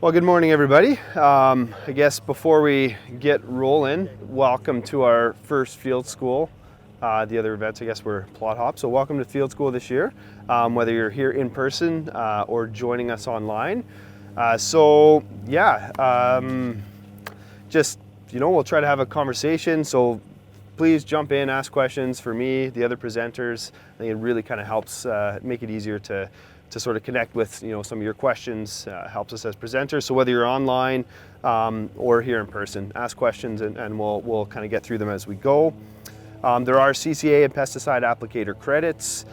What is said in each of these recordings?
Well, good morning, everybody. I guess before we get rolling, welcome to our first field school. The other events, I guess, were plot hop. So welcome to field school this year, whether you're here in person or joining us online. Just, we'll try to have a conversation. So please jump in, ask questions for me, the other presenters. I think it really kind of helps make it easier to sort of connect with some of your questions, helps us as presenters. So whether you're online or here in person, ask questions and we'll kind of get through them as we go. There are CCA and pesticide applicator credits.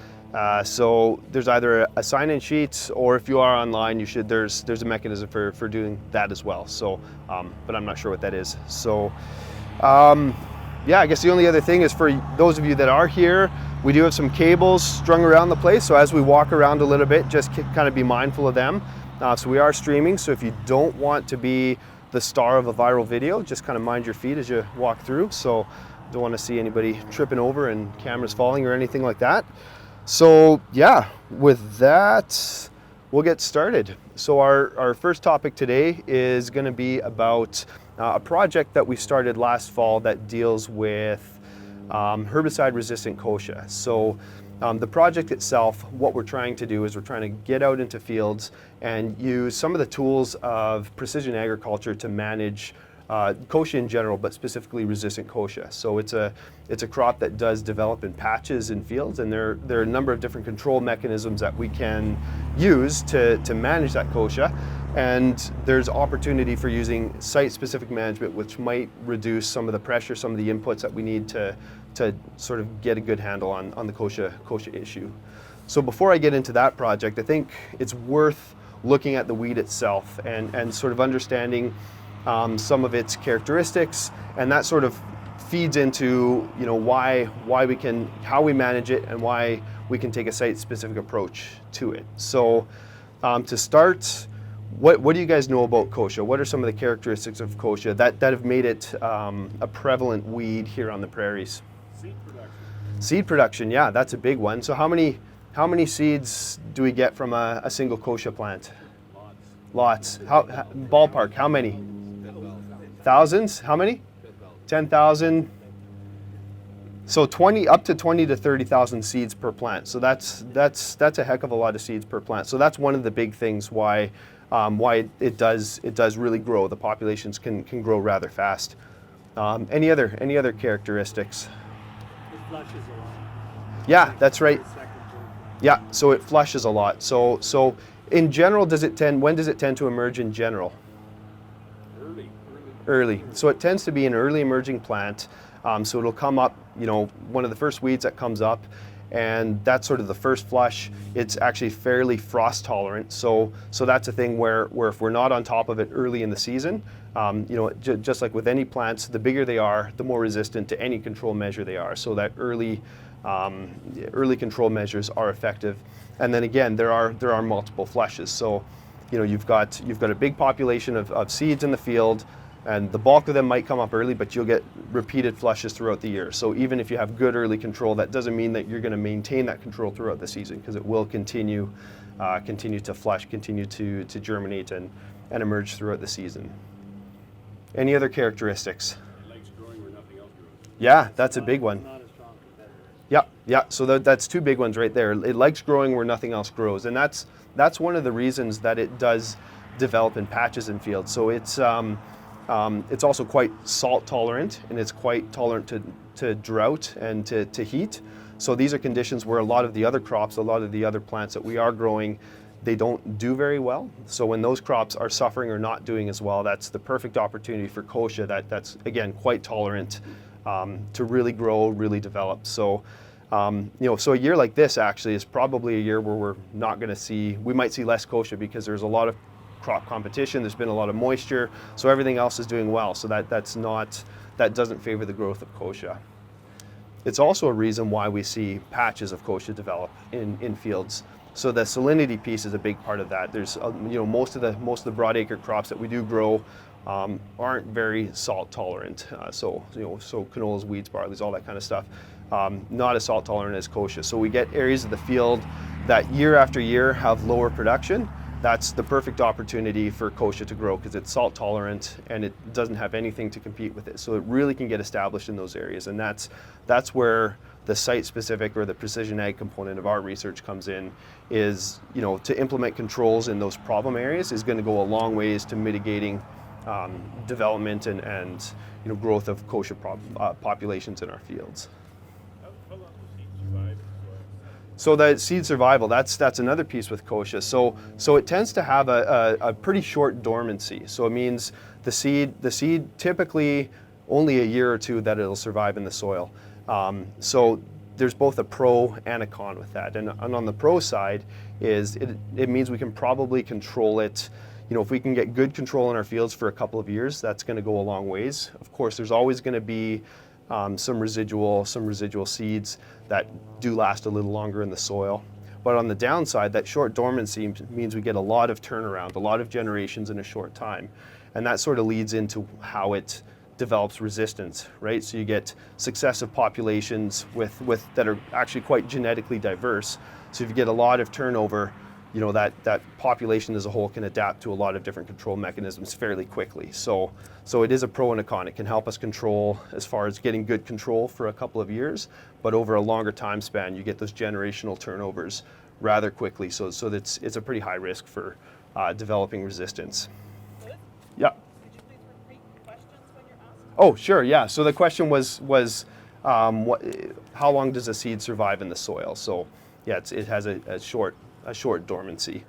So there's either a sign-in sheet, or if you are online, there's a mechanism for doing that as well. So, but I'm not sure what that is. So, I guess the only other thing is for those of you that are here, we do have some cables strung around the place. So as we walk around a little bit, just kind of be mindful of them. So we are streaming. So if you don't want to be the star of a viral video, just kind of mind your feet as you walk through. So don't want to see anybody tripping over and cameras falling or anything like that. So yeah, with that, we'll get started. So our first topic today is going to be about a project that we started last fall that deals with herbicide resistant kochia. So the project itself, what we're trying to do is we're trying to get out into fields and use some of the tools of precision agriculture to manage kochia in general, but specifically resistant kochia. So it's a crop that does develop in patches in fields, and there are a number of different control mechanisms that we can use to manage that kochia. And there's opportunity for using site-specific management, which might reduce some of the pressure, some of the inputs that we need to sort of get a good handle on the kochia issue. So before I get into that project, I think it's worth looking at the weed itself and sort of understanding some of its characteristics, and that sort of feeds into how we manage it and why we can take a site-specific approach to it. So to start, what do you guys know about kochia? What are some of the characteristics of kochia that have made it a prevalent weed here on the prairies? Seed production. Seed production, yeah, that's a big one. So how many seeds do we get from a single kochia plant? Lots. Ballpark, how many? Thousands? How many? 10,000. So up to 20 to 30,000 seeds per plant. So that's a heck of a lot of seeds per plant. So that's one of the big things why it does really grow. The populations can grow rather fast. Any other characteristics? It flushes a lot. Yeah, that's right. Yeah, so it flushes a lot. So in general, when does it tend to emerge in general? Early. So it tends to be an early emerging plant. So it'll come up, one of the first weeds that comes up, and that's sort of the first flush. It's actually fairly frost tolerant. So that's a thing where if we're not on top of it early in the season, just like with any plants, the bigger they are, the more resistant to any control measure they are. So that early control measures are effective. And then again, there are multiple flushes. So you've got a big population of seeds in the field, and the bulk of them might come up early, but you'll get repeated flushes throughout the year. So even if you have good early control, that doesn't mean that you're going to maintain that control throughout the season, because it will continue to flush, continue to germinate and emerge throughout the season. Any other characteristics? It likes growing where nothing else grows. Yeah, that's a big one. Not a strong competitor. Yeah. So that's two big ones right there. It likes growing where nothing else grows, and that's one of the reasons that it does develop in patches in fields. So it's also quite salt tolerant, and it's quite tolerant to drought and to heat. So these are conditions where a lot of the other crops, a lot of the other plants that we are growing, they don't do very well. So when those crops are suffering or not doing as well, that's the perfect opportunity for kochia that's again quite tolerant to really grow, really develop. So so a year like this actually is probably a year where we might see less kochia, because there's a lot of crop competition, there's been a lot of moisture, so everything else is doing well. So that doesn't favor the growth of kochia. It's also a reason why we see patches of kochia develop in fields. So the salinity piece is a big part of that. There's most of the broadacre crops that we do grow aren't very salt tolerant. So canolas, weeds, barleys, all that kind of stuff. Not as salt tolerant as kochia. So we get areas of the field that year after year have lower production, that's the perfect opportunity for kochia to grow because it's salt tolerant and it doesn't have anything to compete with it. So it really can get established in those areas, and that's where the site-specific or the precision ag component of our research comes in. Is, you know, to implement controls in those problem areas is going to go a long ways to mitigating development and you know, growth of kochia populations in our fields. How long does seed survive in soil? So the seed survival, that's another piece with kochia. So it tends to have a pretty short dormancy. So it means the seed typically only a year or two that it'll survive in the soil. So there's both a pro and a con with that. And on the pro side is it means we can probably control it. You know, if we can get good control in our fields for a couple of years, that's going to go a long ways. Of course, there's always going to be some residual seeds that do last a little longer in the soil. But on the downside, that short dormancy means we get a lot of turnaround, a lot of generations in a short time. And that sort of leads into how it develops resistance, right? So you get successive populations with that are actually quite genetically diverse. So if you get a lot of turnover, you know, that population as a whole can adapt to a lot of different control mechanisms fairly quickly. So it is a pro and a con. It can help us control as far as getting good control for a couple of years, but over a longer time span, you get those generational turnovers rather quickly. So it's a pretty high risk for developing resistance. Good. Yeah. Could you please repeat questions when you're asking? Oh, sure. Yeah. So the question was how long does a seed survive in the soil? So yeah, it has a short dormancy.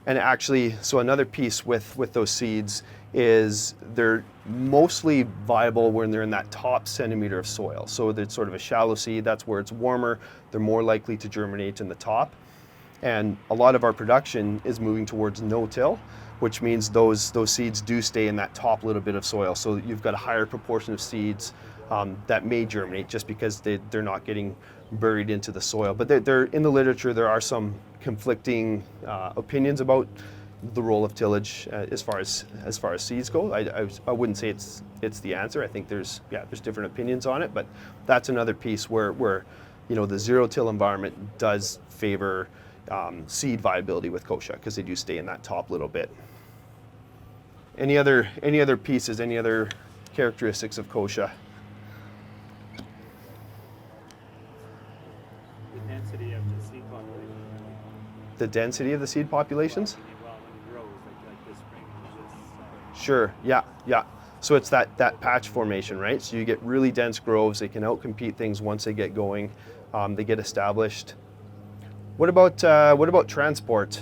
And actually, so another piece with those seeds is they're mostly viable when they're in that top centimeter of soil. So it's sort of a shallow seed, that's where it's warmer, they're more likely to germinate in the top. And a lot of our production is moving towards no-till, which means those seeds do stay in that top little bit of soil. So you've got a higher proportion of seeds that may germinate just because they're not getting buried into the soil. But they're in the literature, there are some conflicting opinions about the role of tillage as far as seeds go. I wouldn't say it's the answer. I think there's different opinions on it, but that's another piece where you know, the zero-till environment does favor seed viability with kochia because they do stay in that top little bit. Any other pieces, any other characteristics of kochia? The density of the seed population. The density of the seed populations? Well, when it grows, like this spring, it's just, Sure, yeah. So it's that patch formation, right? So you get really dense groves, they can outcompete things once they get going, they get established. What about transport?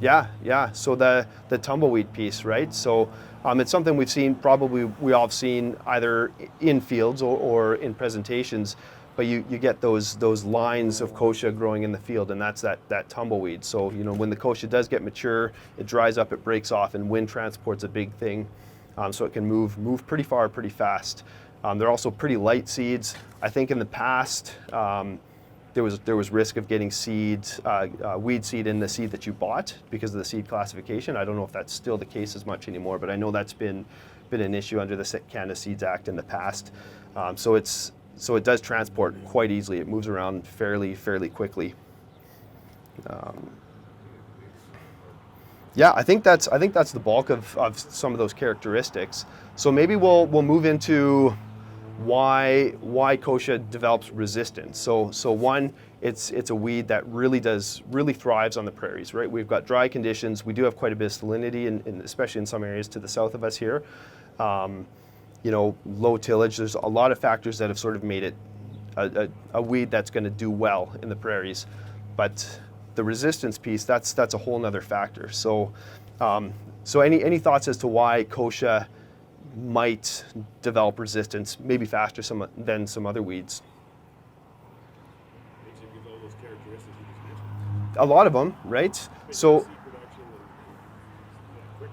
Yeah. So the tumbleweed piece, right? So it's something we've seen, probably we all have seen either in fields or in presentations, but you get those lines of kochia growing in the field, and that's that tumbleweed. So you know, when the kochia does get mature, it dries up, it breaks off, and wind transport's a big thing. So it can move pretty far, pretty fast. They're also pretty light seeds. I think in the past, there was risk of getting weed seed in the seed that you bought because of the seed classification. I don't know if that's still the case as much anymore, but I know that's been an issue under the Canada Seeds Act in the past. So it does transport quite easily. It moves around fairly quickly. Yeah, I think that's the bulk of some of those characteristics. So maybe we'll move into why kochia develops resistance. So one, it's a weed that really thrives on the prairies, right? We've got dry conditions. We do have quite a bit of salinity, especially in some areas to the south of us here. You know, low tillage. There's a lot of factors that have sort of made it a weed that's going to do well in the prairies, but the resistance piece, that's a whole nother factor. So any thoughts as to why kochia might develop resistance maybe faster than some other weeds? makes it give all those characteristics you just mentioned. A lot of them, right? So Seed production and quick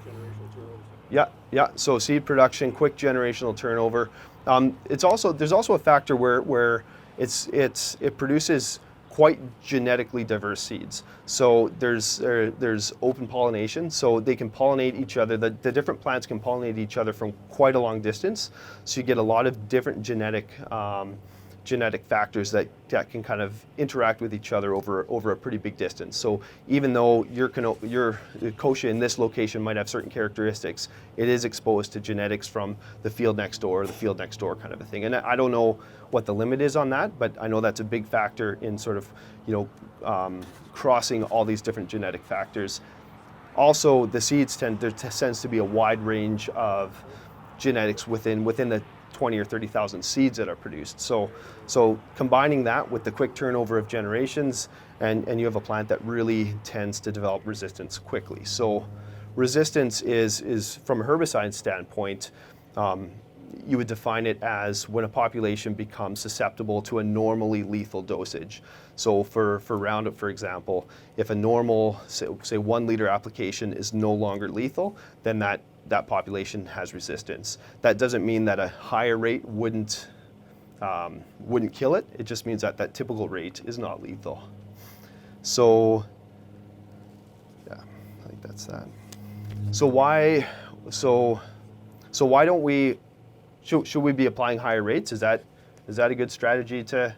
generational turnover. yeah. So seed production, quick generational turnover. There's also a factor where it produces quite genetically diverse seeds. So there's open pollination, so they can pollinate each other. The different plants can pollinate each other from quite a long distance. So you get a lot of different genetic genetic factors that can kind of interact with each other over a pretty big distance. So even though your kochia in this location might have certain characteristics, it is exposed to genetics from the field next door, or the field next door kind of a thing. And I don't know what the limit is on that, but I know that's a big factor in sort of, crossing all these different genetic factors. Also, the seeds there tends to be a wide range of genetics within the 20 or 30,000 seeds that are produced. So combining that with the quick turnover of generations, and you have a plant that really tends to develop resistance quickly. So resistance is from a herbicide standpoint, you would define it as when a population becomes susceptible to a normally lethal dosage. So for Roundup, for example, if a normal, say 1 liter application is no longer lethal, then that population has resistance. That doesn't mean that a higher rate wouldn't kill it. It just means that typical rate is not lethal. So yeah, I think that's that. So why don't we? Should we be applying higher rates? Is that a good strategy to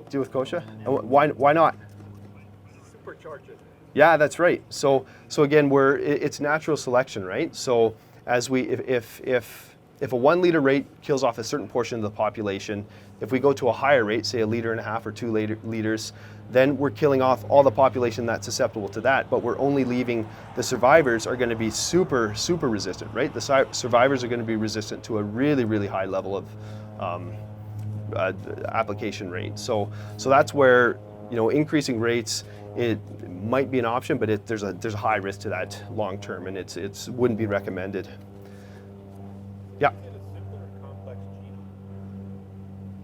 do with kochia? Why not? Supercharge it. Yeah, that's right. So again, it's natural selection, right? So as if a 1 liter rate kills off a certain portion of the population, if we go to a higher rate, say 1.5 liters or 2 liters, then we're killing off all the population that's susceptible to that, but we're only leaving the survivors are going to be super resistant, right? The survivors are going to be resistant to a really high level of application rate. So that's where, increasing rates, it might be an option, but there's a high risk to that long term, and it wouldn't be recommended. Yeah.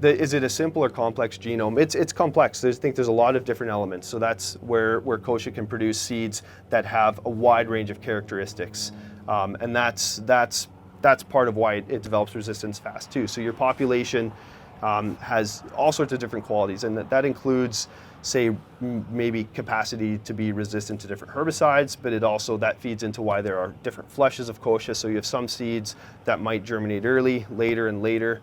Is it a simple or complex genome? It's complex. I think there's a lot of different elements. So that's where kochia can produce seeds that have a wide range of characteristics, and that's part of why it develops resistance fast too. So your population has all sorts of different qualities, and that includes, say, maybe capacity to be resistant to different herbicides, but that feeds into why there are different flushes of kochia. So you have some seeds that might germinate early, later, and later.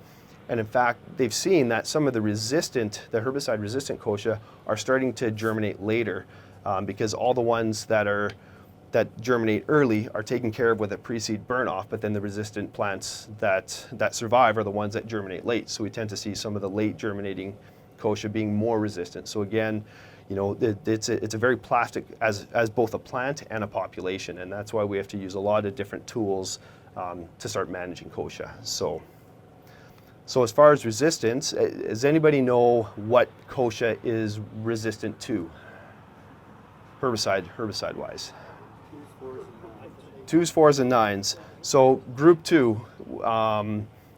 And in fact, they've seen that some of the herbicide-resistant kochia are starting to germinate later, because all the ones that germinate early are taken care of with a pre-seed burn-off, but then the resistant plants that survive are the ones that germinate late. So we tend to see some of the late germinating kochia being more resistant. So again, it's a very plastic as both a plant and a population, and that's why we have to use a lot of different tools to start managing kochia. So as far as resistance, does anybody know what kochia is resistant to? Herbicide-wise. 2s, 4s, and 9s. So group 2,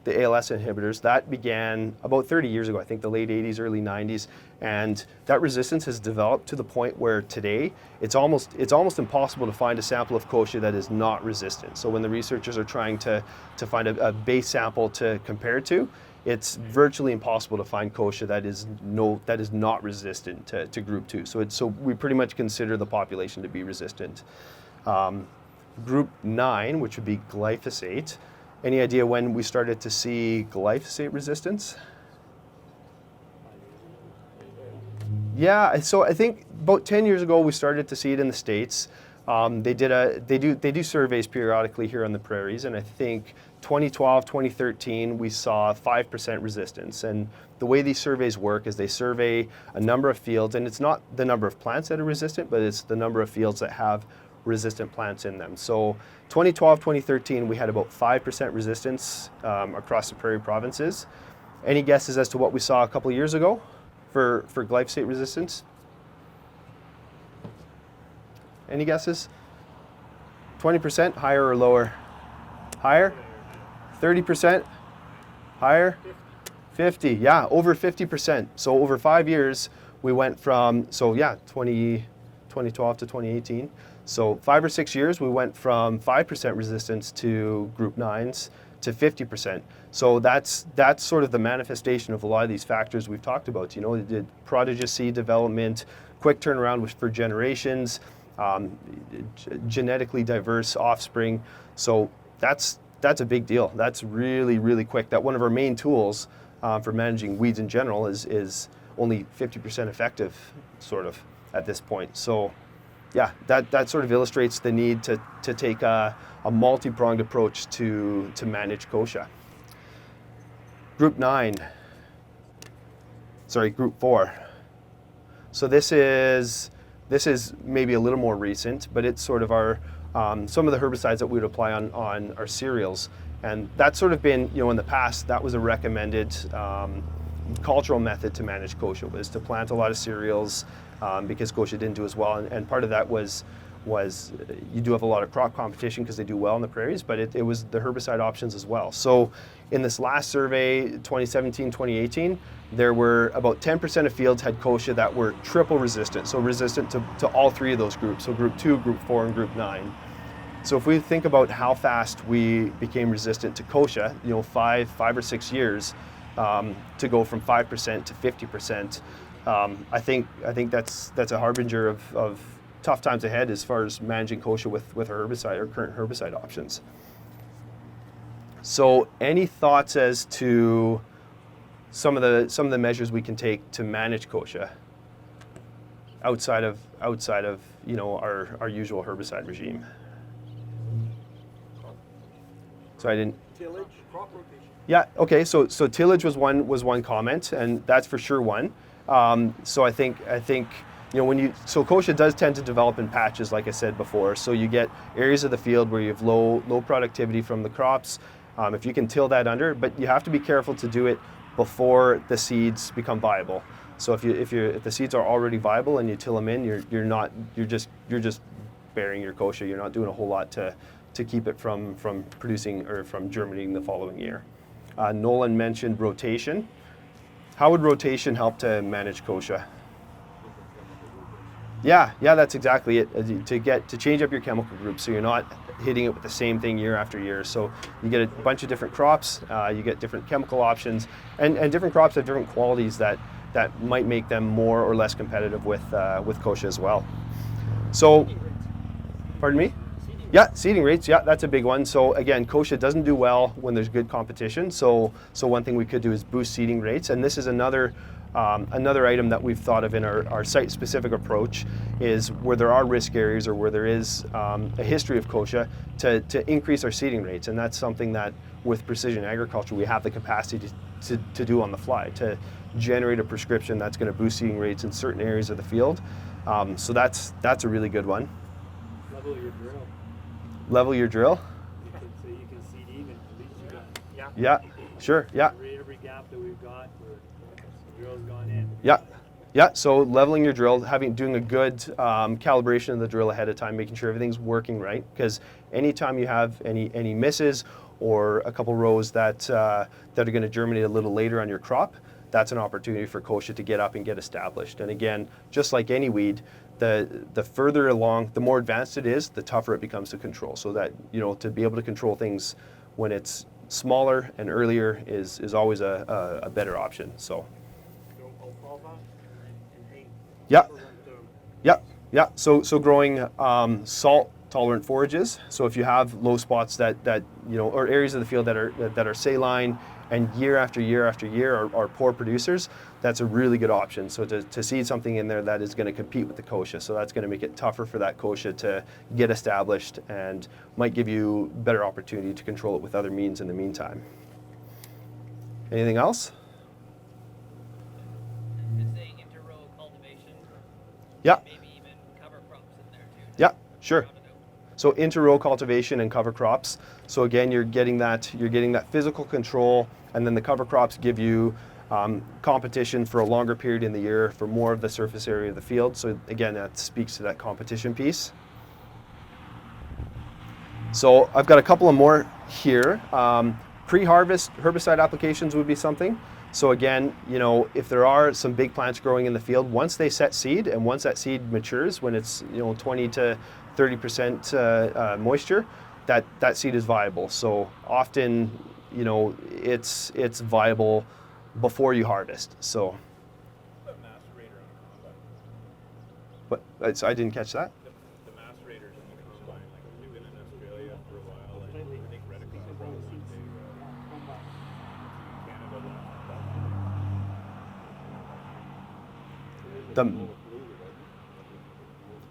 the ALS inhibitors, that began about 30 years ago, I think the late 80s, early 90s, and that resistance has developed to the point where today it's almost impossible to find a sample of kochia that is not resistant. So when the researchers are trying to find a base sample to compare to, it's virtually impossible to find kochia that is not resistant to group 2. So we pretty much consider the population to be resistant. Group 9, which would be glyphosate. Any idea when we started to see glyphosate resistance? Yeah, so I think about 10 years ago we started to see it in the States. They do surveys periodically here on the prairies, and I think 2012, 2013 we saw 5% resistance. And the way these surveys work is they survey a number of fields, and it's not the number of plants that are resistant, but it's the number of fields that have resistant plants in them. So 2012, 2013 we had about 5% resistance across the prairie provinces. Any guesses as to what we saw a couple of years ago for glyphosate resistance? Any guesses? 20%, higher or lower? Higher? 30%? Higher? 50, yeah, over 50%. So over 5 years, we went from, 2012 to 2018. So 5 or 6 years, we went from 5% resistance to group 9s to 50%. So that's sort of the manifestation of a lot of these factors we've talked about. The prodigious seed development, quick turnaround for generations, genetically diverse offspring. So that's a big deal. That's really, really quick. That one of our main tools for managing weeds in general is only 50% effective, sort of, at this point. So yeah, that sort of illustrates the need to take a multi-pronged approach to manage kochia. Group 4. So this is maybe a little more recent, but it's sort of our some of the herbicides that we would apply on our cereals, and that's sort of been, in the past, that was a recommended cultural method to manage kochia, was to plant a lot of cereals because kochia didn't do as well, and part of that was you do have a lot of crop competition because they do well in the prairies, but it was the herbicide options as well. So in this last survey, 2017, 2018, there were about 10% of fields had kochia that were triple resistant, so resistant to all three of those groups, so group 2, group 4, and group 9. So if we think about how fast we became resistant to kochia, 5 or 6 years, to go from 5% to 50%, I think that's a harbinger of tough times ahead as far as managing kochia with our herbicide or current herbicide options. So any thoughts as to some of the measures we can take to manage kochia outside of our usual herbicide regime? So I didn't. Tillage, crop rotation. Yeah. Okay. So tillage was one comment, and that's for sure one. So I think so kochia does tend to develop in patches, like I said before. So you get areas of the field where you have low productivity from the crops. If you can till that under, but you have to be careful to do it before the seeds become viable. So if the seeds are already viable and you till them in, you're just burying your kochia. You're not doing a whole lot to keep it from producing or from germinating the following year. Nolan mentioned rotation. How would rotation help to manage kochia? Yeah, that's exactly it. To change up your chemical group so you're not hitting it with the same thing year after year. So you get a bunch of different crops, you get different chemical options, and different crops have different qualities that might make them more or less competitive with kochia as well. So, pardon me? Yeah, seeding rates. Yeah, that's a big one. So again, kochia doesn't do well when there's good competition. So one thing we could do is boost seeding rates, and this is another item that we've thought of in our site-specific approach, is where there are risk areas or where there is a history of kochia to increase our seeding rates, and that's something that with precision agriculture we have the capacity to do on the fly, to generate a prescription that's going to boost seeding rates in certain areas of the field. So that's a really good one. Level your drill. Level your drill? So you can seed even. At least you got. Yeah, sure, yeah. Every gap that we've got, the drill's gone in. Yeah. So leveling your drill, doing a good calibration of the drill ahead of time, making sure everything's working right. Because anytime you have any misses or a couple rows that are going to germinate a little later on your crop, that's an opportunity for kochia to get up and get established. And again, just like any weed, the further along, the more advanced it is, the tougher it becomes to control. So that, to be able to control things when it's smaller and earlier is always a better option. So. Yeah. So growing salt-tolerant forages. So if you have low spots that or areas of the field that are saline and year after year after year are poor producers, that's a really good option. So to seed something in there that is going to compete with the kochia. So that's going to make it tougher for that kochia to get established and might give you better opportunity to control it with other means in the meantime. Anything else? Saying inter-row cultivation. Yeah. Maybe even cover crops in there too. Yeah, sure. So inter-row cultivation and cover crops. So again, you're getting that physical control, and then the cover crops give you competition for a longer period in the year for more of the surface area of the field. So again, that speaks to that competition piece. So I've got a couple of more here. Pre-harvest herbicide applications would be something. So again, if there are some big plants growing in the field, once they set seed and once that seed matures, when it's 20 to 30% moisture, that seed is viable. So often, it's viable before you harvest. So. The macerator on a combine. But I didn't catch that. The macerators in the combine, like we've been in Australia for a while, and I think Redicon probably Canada. The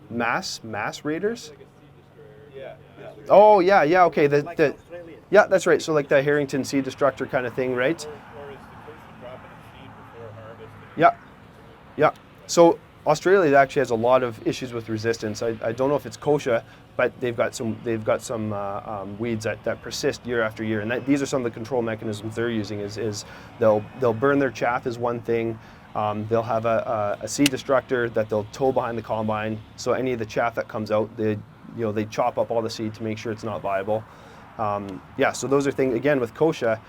mass raiders? Yeah. Oh yeah, okay. Like Australian. Yeah, that's right. So like the Harrington seed destructor kind of thing, right? Or is the Kosher dropping its seed before harvest? Yeah, yeah. So Australia actually has a lot of issues with resistance. I don't know if it's kochia, but they've got some weeds that persist year after year, and these are some of the control mechanisms they're using. Is they'll burn their chaff is one thing. They'll have a seed destructor that they'll tow behind the combine. So any of the chaff that comes out, they chop up all the seed to make sure it's not viable. Yeah, so those are things. Again, with kochia,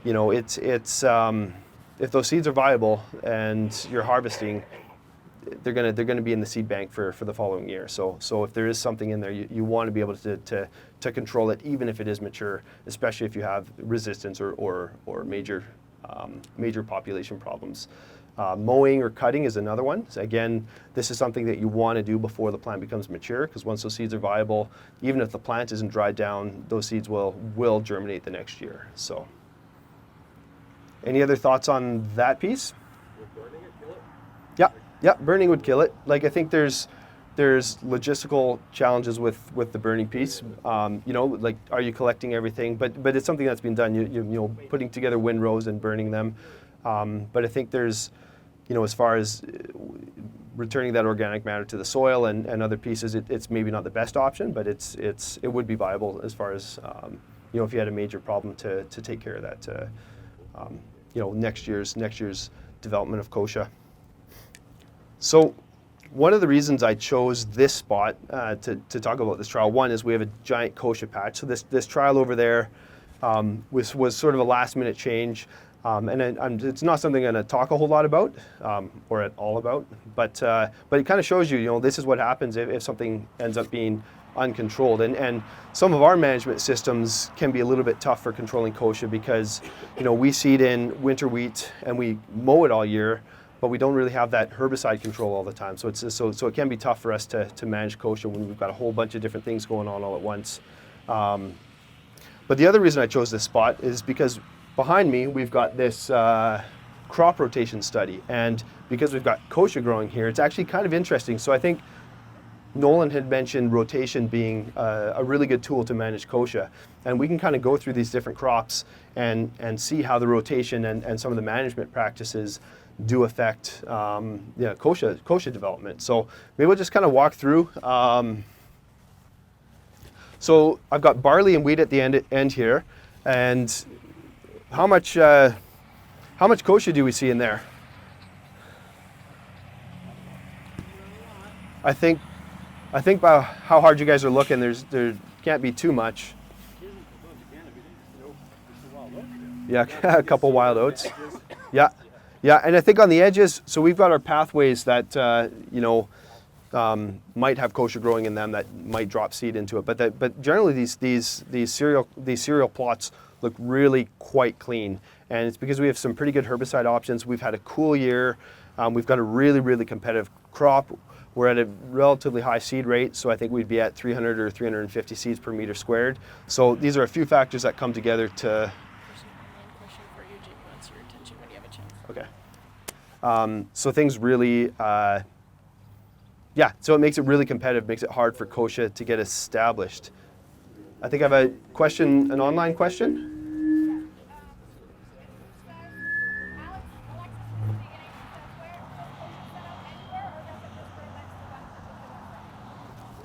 it's if those seeds are viable and you're harvesting, they're gonna be in the seed bank for the following year. So if there is something in there, you want to be able to control it, even if it is mature, especially if you have resistance or major population problems. Mowing or cutting is another one. So again, this is something that you want to do before the plant becomes mature, because once those seeds are viable, even if the plant isn't dried down, those seeds will germinate the next year. So, any other thoughts on that piece? Would burning it kill it? Yeah, burning would kill it. Like I think there's logistical challenges with the burning piece. Like are you collecting everything? But it's something that's been done. You putting together windrows and burning them. But I think there's, as far as returning that organic matter to the soil and other pieces, it's maybe not the best option, but it would be viable as far as if you had a major problem to take care of that. Next year's development of kochia. So one of the reasons I chose this spot to talk about this trial, one is we have a giant kochia patch. So this trial over there was sort of a last minute change. And it's not something I'm going to talk a whole lot about, or at all about, but it kind of shows you, this is what happens if something ends up being uncontrolled. And some of our management systems can be a little bit tough for controlling kochia because, we seed in winter wheat and we mow it all year, but we don't really have that herbicide control all the time. So so it can be tough for us to manage kochia when we've got a whole bunch of different things going on all at once. But the other reason I chose this spot is because behind me, we've got this crop rotation study. And because we've got kochia growing here, it's actually kind of interesting. So I think Nolan had mentioned rotation being a really good tool to manage kochia. And we can kind of go through these different crops and see how the rotation and some of the management practices do affect kochia development. So maybe we'll just kind of walk through. So I've got barley and wheat at the end here. And how much kochia do we see in there? I think by how hard you guys are looking, there can't be too much. Yeah, a couple wild oats. Yeah, and I think on the edges, so we've got our pathways that might have kochia growing in them that might drop seed into it, but generally these cereal plots look really quite clean, and it's because we have some pretty good herbicide options. We've had a cool year. We've got a really, really competitive crop. We're at a relatively high seed rate, so I think we'd be at 300 or 350 seeds per meter squared. So these are a few factors that come together to... There's an online question for you, Jake, wants your attention when you have a chance. Okay. So things really... so it makes it really competitive, makes it hard for kochia to get established. I think I have a question, an online question.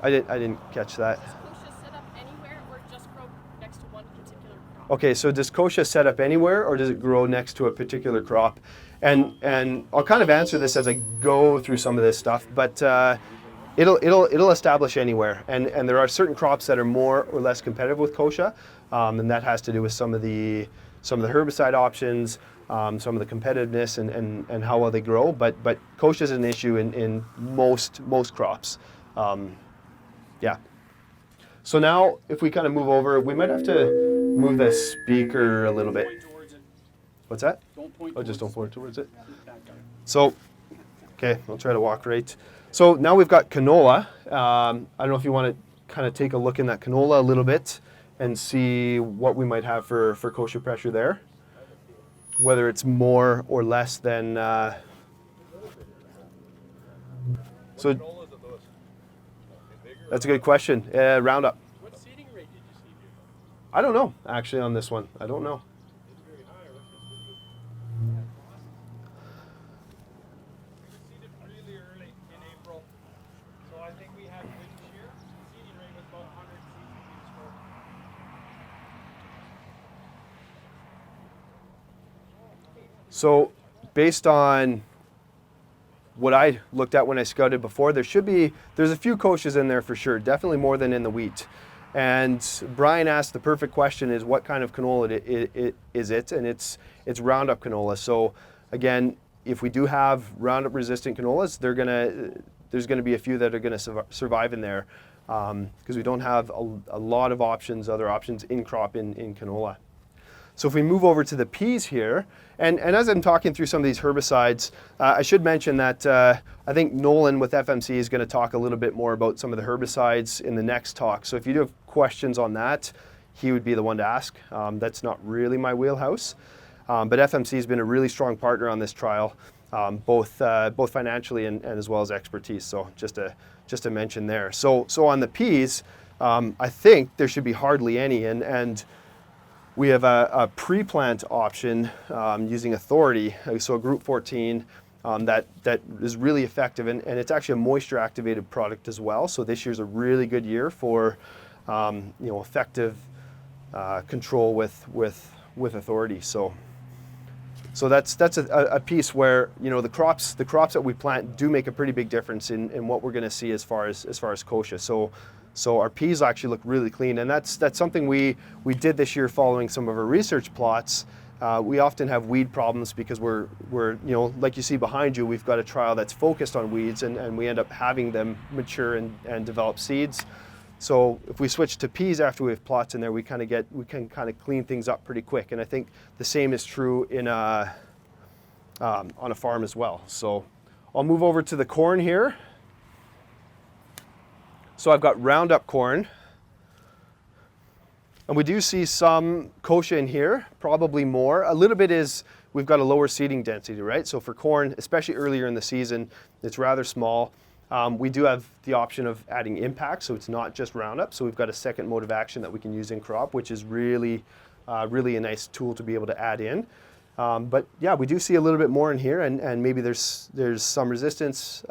I didn't catch that. Does kochia set up anywhere or just grow next to one particular crop? Okay, so does kochia set up anywhere or does it grow next to a particular crop? And I'll kind of answer this as I go through some of this stuff, but it'll establish anywhere. And there are certain crops that are more or less competitive with kochia, and that has to do with some of the herbicide options, some of the competitiveness and how well they grow. But kochia is an issue in most crops. So now, if we kind of move over, we might have to move the speaker a little bit. What's that? Don't point Just don't point towards it. that guy. So, okay, I'll try to walk right. So now we've got canola. I don't know if you want to kind of take a look in that canola a little bit and see what we might have for kochia pressure there. Whether it's more or less than So What canolas are those? Bigger or that's a good question. Roundup. What seeding rate did you seed here? I don't know actually on this one. I don't know. It's very high, or it's We seeded really early in April. So I think we had wind shear. Seeding rate was about 100 seeds per square. So based on what I looked at when I scouted before, there's a few kochas in there for sure, definitely more than in the wheat. And Brian asked the perfect question is what kind of canola is it? And it's Roundup canola. So again, if we do have Roundup resistant canolas, there's gonna be a few that are gonna survive in there because we don't have a lot of other options in crop in canola. So if we move over to the peas here, and as I'm talking through some of these herbicides, I should mention that I think Nolan with FMC is going to talk a little bit more about some of the herbicides in the next talk. So if you do have questions on that, he would be the one to ask. That's not really my wheelhouse, but FMC has been a really strong partner on this trial, both financially and as well as expertise. So just to mention there. So on the peas, I think there should be hardly any, and we have a pre-plant option using Authority, so a Group 14 that is really effective, and it's actually a moisture-activated product as well. So this year's a really good year for effective control with Authority. So that's a piece where the crops that we plant do make a pretty big difference in what we're going to see as far as Kochia. So our peas actually look really clean, and that's something we did this year following some of our research plots. We often have weed problems because we're like you see behind you, we've got a trial that's focused on weeds, and we end up having them mature and develop seeds. So if we switch to peas after we have plots in there, we can kind of clean things up pretty quick, and I think the same is true in on a farm as well. So I'll move over to the corn here. So I've got Roundup corn, and we do see some kochia in here, probably more. A little bit is we've got a lower seeding density, right? So for corn, especially earlier in the season, it's rather small. We do have the option of adding impact, so it's not just Roundup. So we've got a second mode of action that we can use in crop, which is really a nice tool to be able to add in. But yeah, we do see a little bit more in here, and maybe there's some resistance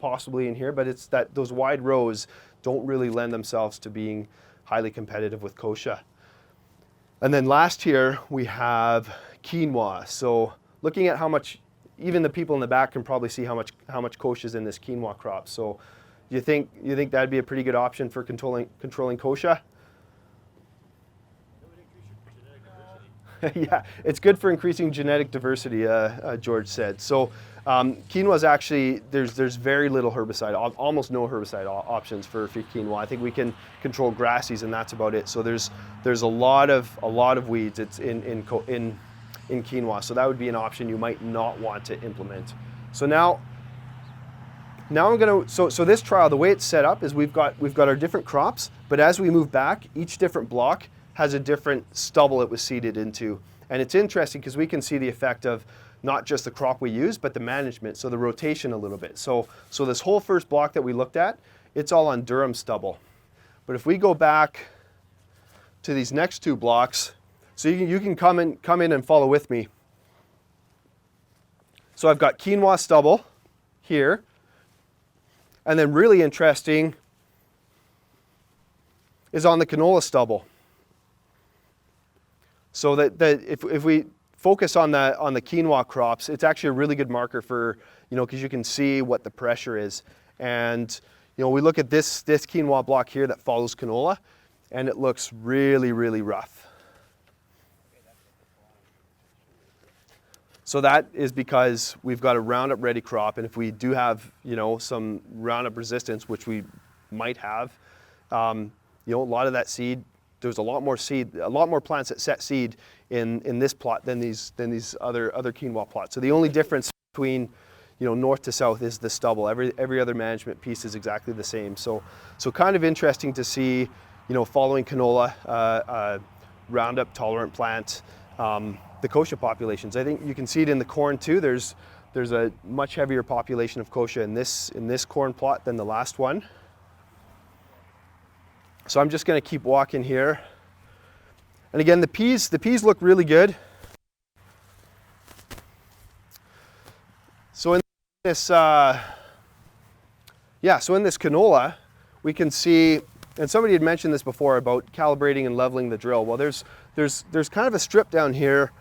possibly in here, but it's that those wide rows don't really lend themselves to being highly competitive with kochia. And then last here we have quinoa. So looking at how much, even the people in the back can probably see how much kochia is in this quinoa crop. So you think that'd be a pretty good option for controlling kochia? Yeah, it's good for increasing genetic diversity, George said. So quinoa is actually, there's very little herbicide, almost no herbicide options for quinoa. I think we can control grasses, and that's about it. So there's a lot of weeds. It's in quinoa. So that would be an option you might not want to implement. So now I'm gonna, so this trial, the way it's set up is we've got our different crops, but as we move back, each different block has a different stubble it was seeded into. And it's interesting because we can see the effect of not just the crop we use, but the management, so the rotation a little bit. So this whole first block that we looked at, it's all on durum stubble. But if we go back to these next two blocks, so you can come in and follow with me. So I've got quinoa stubble here, and then really interesting is on the canola stubble. So that if we focus on the quinoa crops, it's actually a really good marker for, because you can see what the pressure is. And we look at this quinoa block here that follows canola, and it looks really, really rough. So that is because we've got a Roundup ready crop, and if we do have some Roundup resistance, which we might have, a lot of that seed. There's a lot more plants that set seed in this plot than these other quinoa plots. So the only difference between north to south is the stubble. Every other management piece is exactly the same. So kind of interesting to see following canola, Roundup tolerant plant, the kochia populations. I think you can see it in the corn too. There's there's a much heavier population of kochia in this corn plot than the last one. So I'm just going to keep walking here. And again, the peas look really good. So in this, so in this canola, we can see, and somebody had mentioned this before about calibrating and leveling the drill. Well, there's kind of a strip down here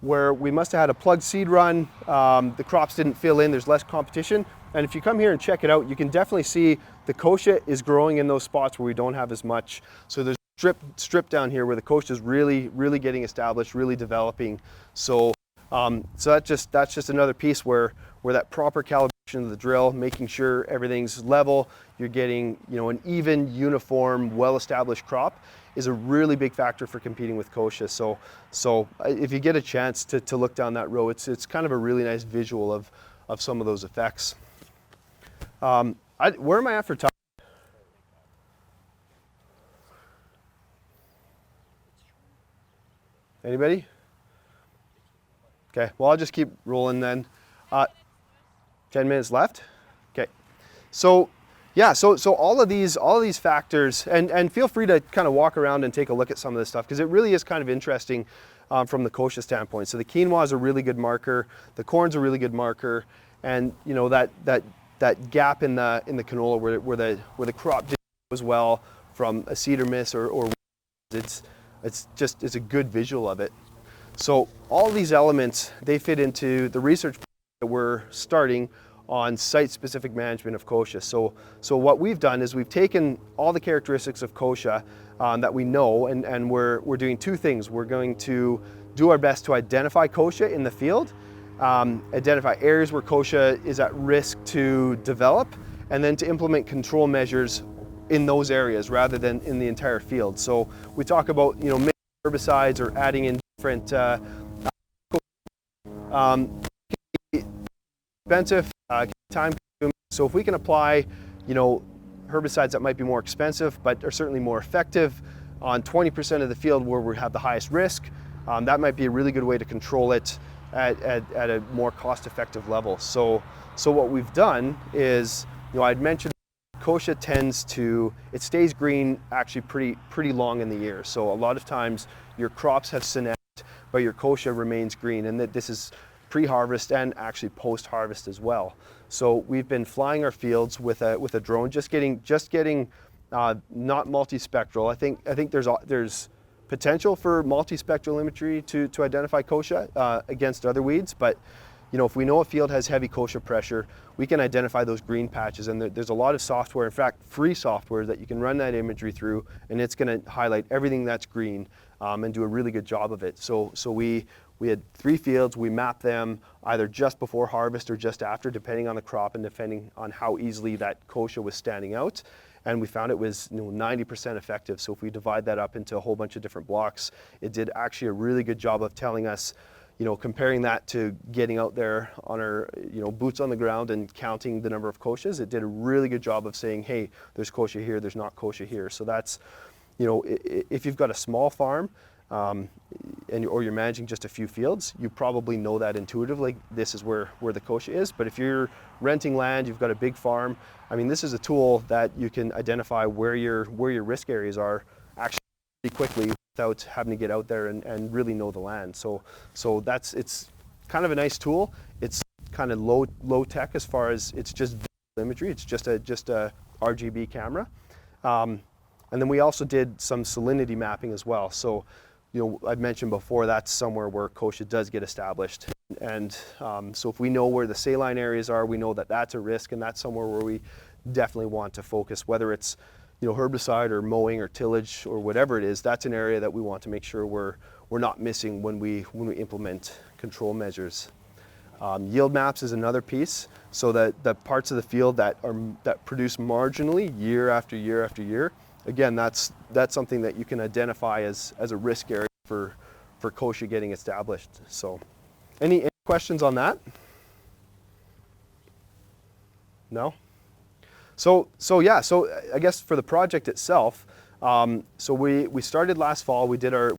where we must have had a plugged seed run. The crops didn't fill in. There's less competition. And if you come here and check it out, you can definitely see the kochia is growing in those spots where we don't have as much. So there's a strip down here where the kochia is really getting established, really developing. So that's just another piece where that proper calibration of the drill, making sure everything's level, you're getting an even, uniform, well-established crop is a really big factor for competing with kochia. So if you get a chance to look down that row, it's kind of a really nice visual of some of those effects. Where am I at for time? Anybody? Okay, well, I'll just keep rolling then. 10 minutes left? Okay. So yeah, so all of these factors, and feel free to kind of walk around and take a look at some of this stuff, because it really is kind of interesting from the kochia standpoint. So the quinoa is a really good marker, the corn's a really good marker, and that gap in the canola where the crop didn't grow as well from a seed or miss or it's a good visual of it. So all these elements, they fit into the research that we're starting on site-specific management of kochia. So what we've done is we've taken all the characteristics of kochia that we know, and we're doing two things. We're going to do our best to identify kochia in the field, identify areas where kochia is at risk to develop, and then to implement control measures in those areas rather than in the entire field. So we talk about mixing herbicides or adding in different expensive, time consuming. So if we can apply herbicides that might be more expensive but are certainly more effective on 20% of the field where we have the highest risk, that might be a really good way to control it at a more cost-effective level. So what we've done is, I'd mentioned kochia it stays green actually pretty long in the year. So a lot of times your crops have senesced, but your kochia remains green, and that this is pre-harvest and actually post-harvest as well. So we've been flying our fields with a drone, just getting not multispectral. I think there's potential for multispectral imagery to identify kochia against other weeds, but if we know a field has heavy kochia pressure, we can identify those green patches, and there's a lot of software, in fact free software, that you can run that imagery through, and it's going to highlight everything that's green and do a really good job of it. So we had 3 fields. We mapped them either just before harvest or just after, depending on the crop and depending on how easily that kochia was standing out. And we found it was 90% effective. So if we divide that up into a whole bunch of different blocks, it did actually a really good job of telling us, comparing that to getting out there on our, boots on the ground and counting the number of kochias. It did a really good job of saying, hey, there's kochia here, there's not kochia here. So that's, if you've got a small farm, or you're managing just a few fields, you probably know that intuitively, this is where the kochia is. But if you're renting land, you've got a big farm, this is a tool that you can identify where your risk areas are actually pretty quickly without having to get out there and really know the land. So it's kind of a nice tool. It's kind of low tech as far as it's just visual imagery. It's just a RGB camera. And then we also did some salinity mapping as well. So I've mentioned before, that's somewhere where kochia does get established. And so if we know where the saline areas are, we know that that's a risk, and that's somewhere where we definitely want to focus, whether it's herbicide or mowing or tillage or whatever it is. That's an area that we want to make sure we're not missing when we implement control measures. Yield maps is another piece. So that the parts of the field that produce marginally year after year after year, again, that's something that you can identify as a risk area for kochia getting established. So any questions on that? No? So I guess for the project itself, so we started last fall. We did our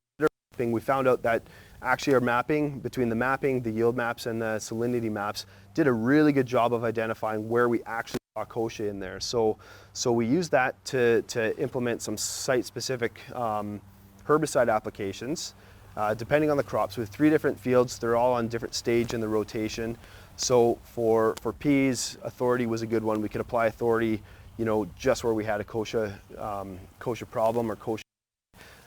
mapping. We found out that actually our mapping, between the mapping, the yield maps, and the salinity maps, did a really good job of identifying where we actually saw kochia in there. So we used that to implement some site-specific herbicide applications, depending on the crops. With 3 different fields, they're all on different stage in the rotation. So for peas, Authority was a good one. We could apply Authority, you know, just where we had a kochia problem or kochia.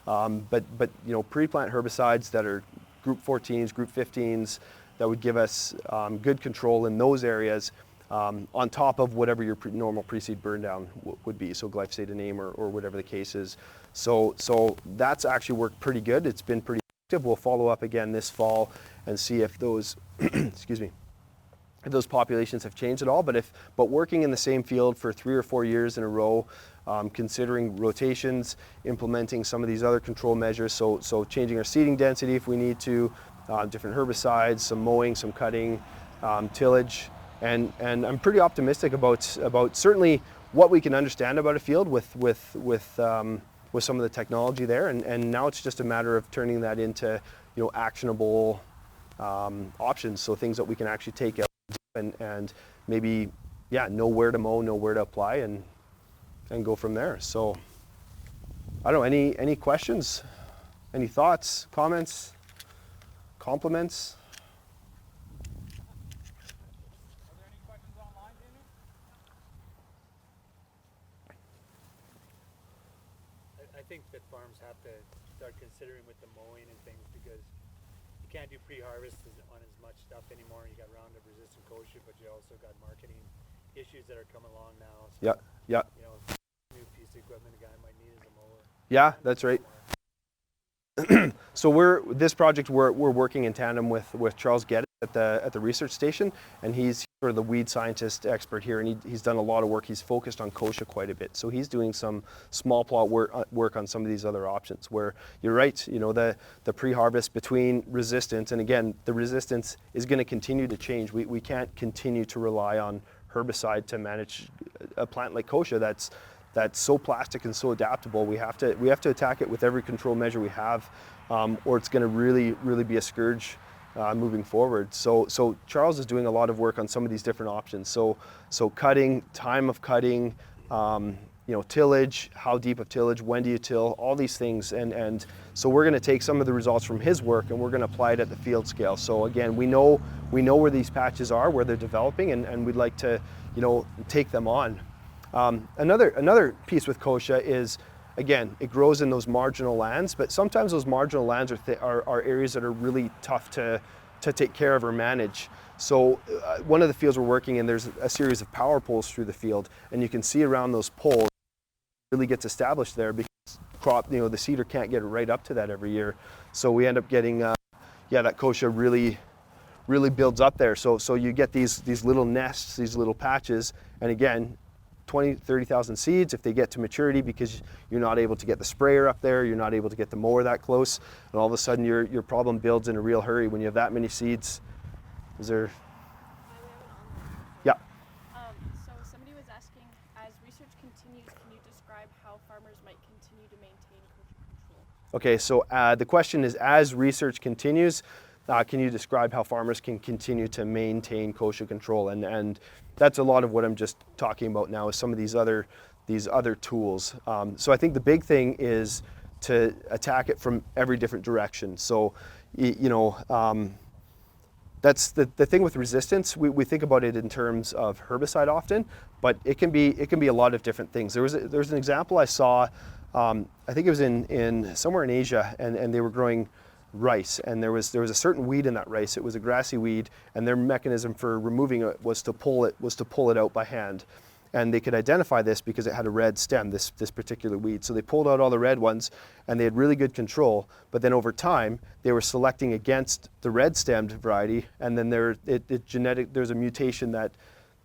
But you know, pre-plant herbicides that are group 14s, group 15s, that would give us good control in those areas, on top of whatever your normal pre-seed burn down would be. So glyphosate and AIM or whatever the case is. So that's actually worked pretty good. It's been pretty effective. We'll follow up again this fall and see if those, excuse me, if those populations have changed at all. But working in the same field for 3 or 4 years in a row, considering rotations, implementing some of these other control measures, so changing our seeding density if we need to, different herbicides, some mowing, some cutting, tillage, and I'm pretty optimistic about certainly what we can understand about a field with some of the technology there, and now it's just a matter of turning that into, you know, actionable options, so things that we can actually take out and maybe, yeah, know where to mow, know where to apply, and go from there. So I don't know, any questions, any thoughts, comments, compliments? Are there any questions online, Jamie? I think that farms have to start considering with the mowing and things, because you can't do pre-harvest on as much stuff anymore. You got Roundup resistant Kosher, but you also got marketing issues that are coming along now. So, Yeah. you know, new piece of equipment a guy might need is a mower. Yeah, that's right. So this project we're working in tandem with Charles Geddes at the research station, and he's sort of the weed scientist expert here, and he's done a lot of work. He's focused on kochia quite a bit, so he's doing some small plot work on some of these other options. Where you're right, you know, the pre-harvest between resistance, and again, the resistance is going to continue to change. We can't continue to rely on herbicide to manage a plant like kochia that's so plastic and so adaptable. We have to attack it with every control measure we have, or it's going to really be a scourge moving forward. So Charles is doing a lot of work on some of these different options. So cutting, time of cutting, you know, tillage, how deep of tillage, when do you till, all these things, and so we're going to take some of the results from his work and we're going to apply it at the field scale. So again, we know where these patches are, where they're developing, and we'd like to, you know, take them on. Another piece with kochia is, again, it grows in those marginal lands, but sometimes those marginal lands are areas that are really tough to take care of or manage. So one of the fields we're working in, there's a series of power poles through the field, and you can see around those poles, it really gets established there because the seeder can't get right up to that every year. So we end up getting, that kochia really builds up there. So you get these little nests, these little patches, and again, 20, 30,000 seeds if they get to maturity, because you're not able to get the sprayer up there, you're not able to get the mower that close, and all of a sudden your problem builds in a real hurry when you have that many seeds. Is there? Yeah. So somebody was asking, as research continues, can you describe how farmers might continue to maintain kochia control? Okay, so the question is, as research continues, can you describe how farmers can continue to maintain kochia control? And that's a lot of what I'm just talking about now, is some of these other tools. So I think the big thing is to attack it from every different direction. So, you know, that's the thing with resistance. We think about it in terms of herbicide often, but it can be a lot of different things. There was an example I saw. I think it was in somewhere in Asia, and they were growing rice, and there was a certain weed in that rice. It was a grassy weed, and their mechanism for removing it was to pull it out by hand. And they could identify this because it had a red stem, this particular weed. So they pulled out all the red ones, and they had really good control. But then over time, they were selecting against the red-stemmed variety, and then there's a mutation that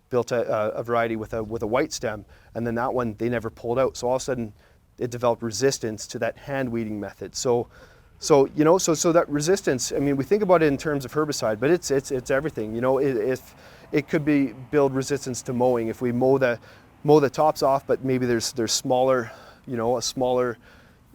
built a variety with a white stem, and then that one they never pulled out. So all of a sudden, it developed resistance to that hand weeding method. So that resistance, I mean, we think about it in terms of herbicide, but it's everything. You know, if it could build resistance to mowing. If we mow the tops off, but maybe there's smaller, you know, a smaller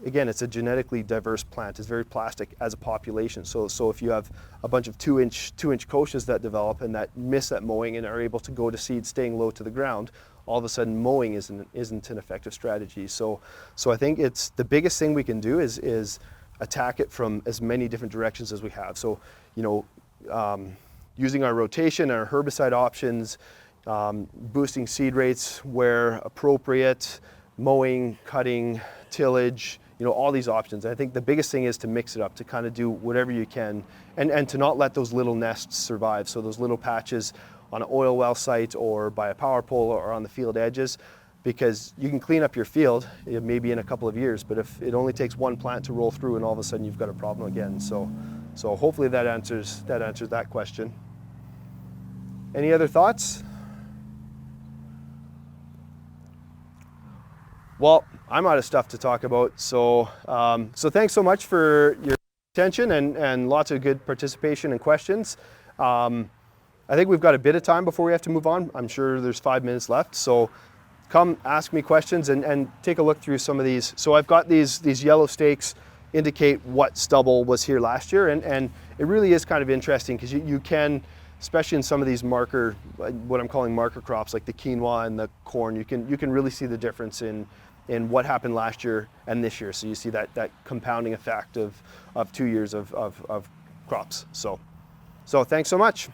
again, it's a genetically diverse plant. It's very plastic as a population. So if you have a bunch of 2-inch kochias that develop and that miss that mowing and are able to go to seed staying low to the ground, all of a sudden mowing isn't an effective strategy. So I think it's the biggest thing we can do is attack it from as many different directions as we have. So, using our rotation, our herbicide options, boosting seed rates where appropriate, mowing, cutting, tillage, all these options. I think the biggest thing is to mix it up, to kind of do whatever you can, and to not let those little nests survive. So those little patches on an oil well site or by a power pole or on the field edges, because you can clean up your field maybe in a couple of years, but if it only takes one plant to roll through and all of a sudden you've got a problem again. So hopefully that answers that question. Any other thoughts? Well, I'm out of stuff to talk about, so thanks so much for your attention and lots of good participation and questions. I think we've got a bit of time before we have to move on. I'm sure there's 5 minutes left, so come ask me questions and take a look through some of these. So I've got these yellow stakes indicate what stubble was here last year, and it really is kind of interesting because you can, especially in some of these marker, what I'm calling marker crops like the quinoa and the corn, you can really see the difference in what happened last year and this year. So you see that compounding effect of 2 years of crops. So thanks so much.